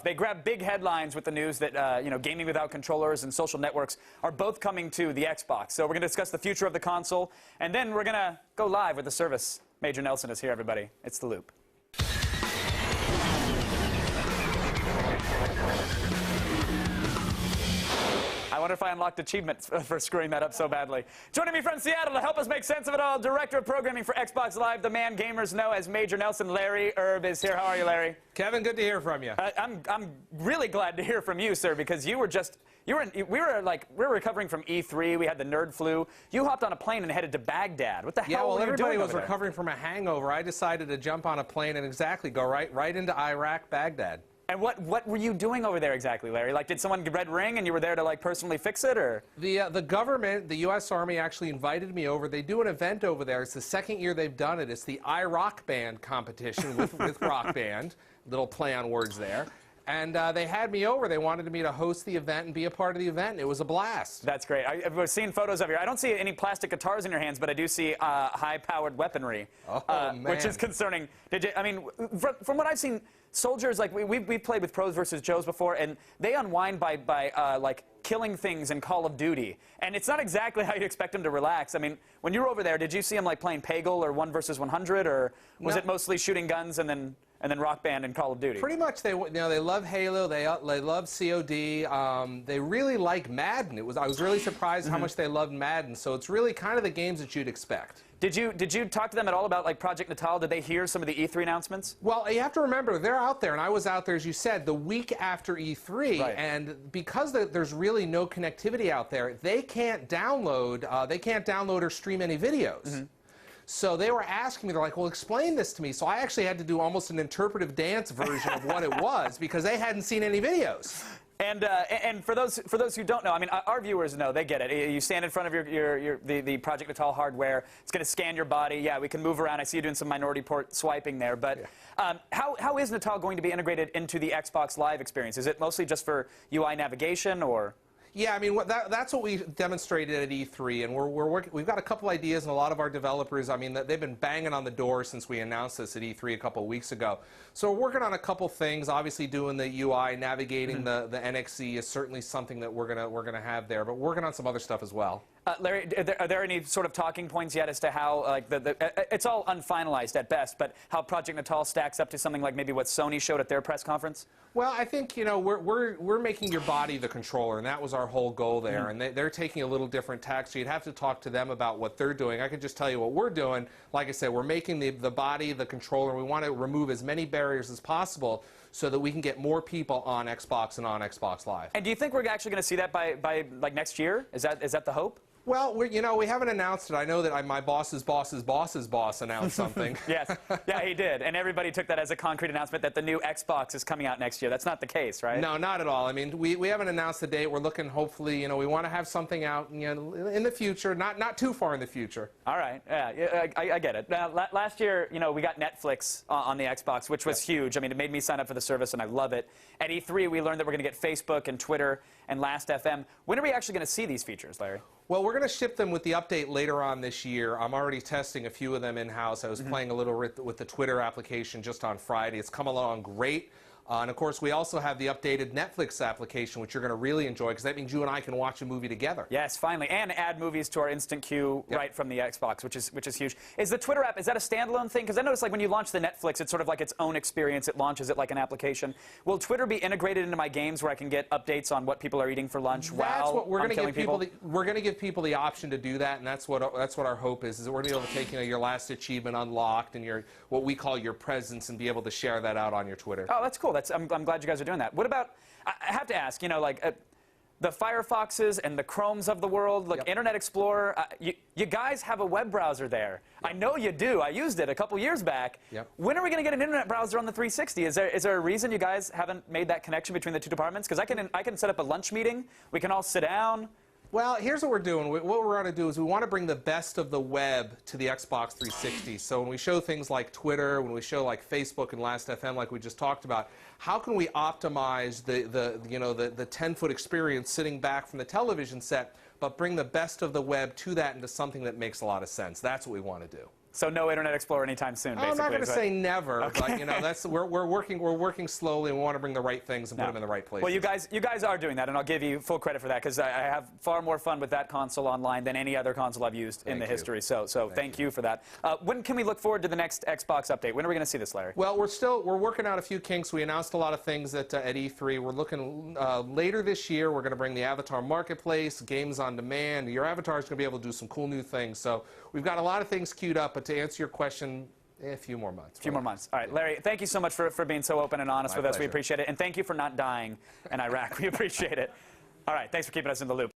They grab big headlines with the news that gaming without controllers and social networks are both coming to the Xbox. So we're going to discuss the future of the console, and then we're going to go live with the service. Major Nelson is here, everybody. It's The Loop. I wonder if I unlocked achievements for screwing that up so badly. Joining me from Seattle to help us make sense of it all, Director of Programming for Xbox Live, the man gamers know as Major Nelson, Larry Erb is here. How are you, Larry? Kevin, good to hear from you. I'm really glad to hear from you, sir, because we were recovering from E3. We had the nerd flu. You hopped on a plane and headed to Baghdad. What the hell were you doing everybody was over there? recovering from a hangover. I decided to jump on a plane and go right into Iraq, Baghdad. And what were you doing over there exactly, Larry? Like, did someone red ring and you were there to, like, personally fix it, or? The government, the U.S. Army, actually invited me over. They do an event over there. It's the second year they've done it. It's the iRock Band competition with Rock Band. Little play on words there. And they had me over. They wanted me to host the event and be a part of the event. It was a blast. That's great. I've seen photos of you. I don't see any plastic guitars in your hands, but I do see high-powered weaponry, man. which is concerning. From what I've seen, soldiers, like, we've played with Pros versus Joes before, and they unwind by like, killing things in Call of Duty. And it's not exactly how you expect them to relax. I mean, when you were over there, did you see them, like, playing Peggle or 1 versus 100, or was it mostly shooting guns and then Rock Band and Call of Duty? Pretty much, they love Halo, they love COD, they really like Madden. I was really surprised how much they loved Madden. So it's really kind of the games that you'd expect. Did you talk to them at all about, like, Project Natal? Did they hear some of the E3 announcements? Well, you have to remember, they're out there, and I was out there, as you said, the week after E3, right. And because there's really no connectivity out there, they can't download or stream any videos. Mm-hmm. So they were asking me, they're like, well, explain this to me. So I actually had to do almost an interpretive dance version of what it was, because they hadn't seen any videos. And for those who don't know, I mean, our viewers know, they get it. You stand in front of the Project Natal hardware. It's going to scan your body. Yeah, we can move around. I see you doing some minority port swiping there. But yeah. How is Natal going to be integrated into the Xbox Live experience? Is it mostly just for UI navigation, or? Yeah, I mean, that's what we demonstrated at E3, and we've got a couple ideas, and a lot of our developers, I mean, they've been banging on the door since we announced this at E3 a couple of weeks ago. So we're working on a couple things. Obviously, doing the UI, navigating the NXE is certainly something that we're gonna have there, but we're working on some other stuff as well. Larry, are there any sort of talking points yet as to how, like, it's all unfinalized at best, but how Project Natal stacks up to something like maybe what Sony showed at their press conference? Well, I think, we're making your body the controller, and that was our whole goal there. And they're taking a little different tack, so you'd have to talk to them about what they're doing. I can just tell you what we're doing. Like I said, we're making the body the controller. We want to remove as many barriers as possible so that we can get more people on Xbox and on Xbox Live. And do you think we're actually going to see that by like next year? Is that the hope? Well, we haven't announced it. I know that my boss's boss's boss's boss announced something. Yes, yeah, he did. And everybody took that as a concrete announcement that the new Xbox is coming out next year. That's not the case, right? No, not at all. I mean, we haven't announced the date. We're looking, hopefully, we want to have something out, in the future, not too far in the future. All right, yeah, I get it. Now, last year, we got Netflix on the Xbox, which was huge. I mean, it made me sign up for the service, and I love it. At E3, we learned that we're going to get Facebook and Twitter and Last.fm. When are we actually going to see these features, Larry? Well, we're going to ship them with the update later on this year. I'm already testing a few of them in-house. I was playing a little with the Twitter application just on Friday. It's come along great. And, of course, we also have the updated Netflix application, which you're going to really enjoy, because that means you and I can watch a movie together. Yes, finally. And add movies to our instant queue right from the Xbox, which is huge. Is the Twitter app, is that a standalone thing? Because I noticed, like, when you launch the Netflix, it's sort of like its own experience. It launches it like an application. Will Twitter be integrated into my games where I can get updates on what people are eating for lunch That's what we're going to give people? We're going to give people the option to do that, and that's what our hope is that we're going to be able to take your last achievement unlocked and what we call your presence and be able to share that out on your Twitter. Oh, that's cool. I'm glad you guys are doing that. What about, I have to ask, the Firefoxes and the Chromes of the world, like Internet Explorer, you guys have a web browser there. I know you do. I used it a couple years back. When are we going to get an internet browser on the 360? Is there a reason you guys haven't made that connection between the two departments? Because I can set up a lunch meeting. We can all sit down. Well, here's what we're doing. What we're going to do is we want to bring the best of the web to the Xbox 360. So when we show things like Twitter, when we show like Facebook and Last.fm, like we just talked about, how can we optimize the 10-foot experience sitting back from the television set, but bring the best of the web to that into something that makes a lot of sense? That's what we want to do. So no Internet Explorer anytime soon, basically. I'm not going to is say never, but you know, that's we're working slowly, and we want to bring the right things and put them in the right places. Well, you guys are doing that, and I'll give you full credit for that because I have far more fun with that console online than any other console I've used in the history. So thank you for that. When can we look forward to the next Xbox update? When are we going to see this, Larry? Well, we're working out a few kinks. We announced a lot of things at E3. We're looking later this year. We're going to bring the Avatar Marketplace, games on demand. Your avatar is going to be able to do some cool new things. So we've got a lot of things queued up. But to answer your question, a few more months. A few more months. All right, Larry, thank you so much for being so open and honest with us. We pleasure. appreciate it. And thank you for not dying in Iraq. We appreciate it. All right, thanks for keeping us in the loop.